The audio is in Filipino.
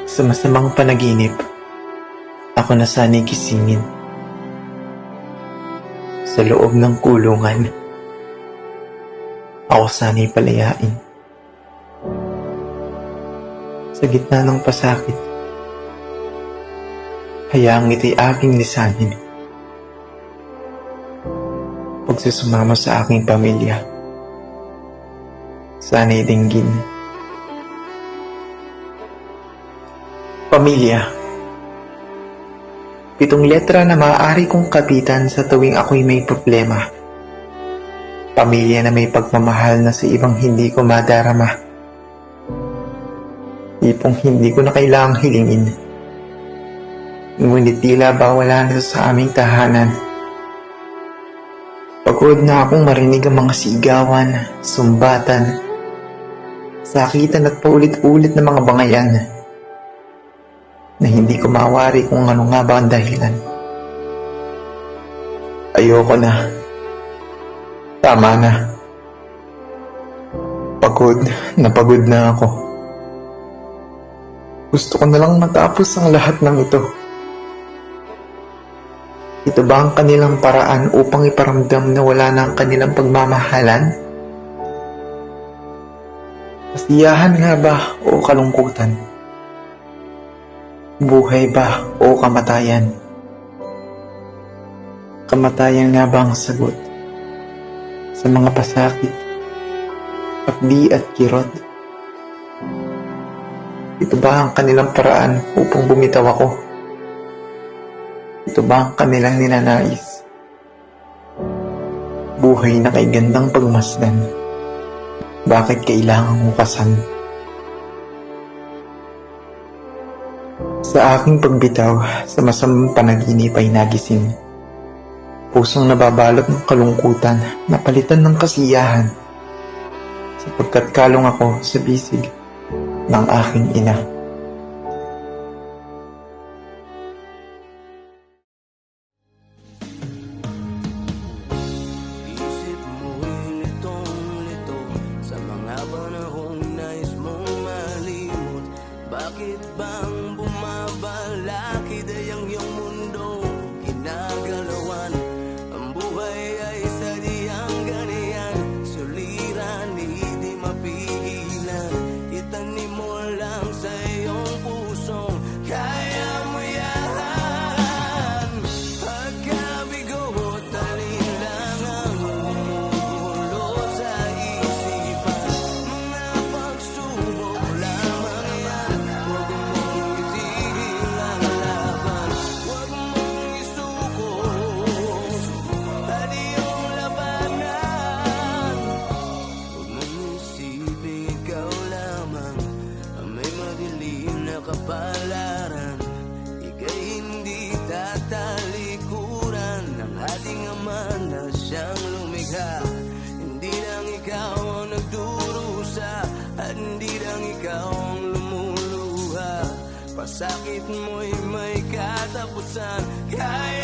Sa masamang panaginip, ako na sana'y gisingin. Sa loob ng kulungan, ako sana'y palayain. Sa gitna ng pasakit, hayaang ito'y aking lisanin. Pagsusumama sa aking pamilya, sana'y dinggin. Pamilya. 7 letra na maaari kong kapitan sa tuwing ako'y may problema. Pamilya na may pagmamahal na sa ibang hindi ko madarama. Tipong hindi ko na kailangang hilingin. Ngunit tila ba wala na sa aming tahanan. Pagod na akong marinig ang mga sigawan, sumbatan, sakitan at paulit-ulit na mga bangayan na hindi ko mawari kung ano nga ba ang dahilan. Ayoko na. Tama na. Pagod na ako. Gusto ko na lang matapos ang lahat ng ito. Ito ba ang kanilang paraan upang iparamdam na wala na ang kanilang pagmamahalan? Kasiyahan nga ba o kalungkutan? Buhay ba o kamatayan? Kamatayan nga ba ang sagot sa mga pasakit, hapdi at kirot? Ito ba ang kanilang paraan upang bumitaw ako? Ito ba ang kanilang ninanais? Buhay na kay gandang pagmasdan, bakit kailangang hukasan? Sa aking pagbitaw sa masamang panaginip ay nagising. Pusong nababalot ng kalungkutan, napalitan ng kasiyahan, sapagkat kalong ako sa bisig ng aking ina. Isip mo'y litong-lito sa mga panahong nais mong malimot. Bakit bang bumabalakid ay ang iyong mundo ginagalawan? Ang buhay ay sadyang ganyan, suliran hindi mapigilan. Itanim mo lang sa iyong pusong kaya mo yan. Pagkabigo talin lang ang gumugulo sa isipan. Mga pagsubok lamang yan, huwag mong itigil ang laban. Huwag mong isuko at iyong labanan. Huwag mong isipin ikaw lamang ang may madilim na kapalaran. Ika'y hindi tatalikuran ng ating Ama na siyang lumikha. Hindi lang ikaw ang nagdurusa at hindi lang ikaw ang lumuluha. Pasakit mo'y may katapusan, kaya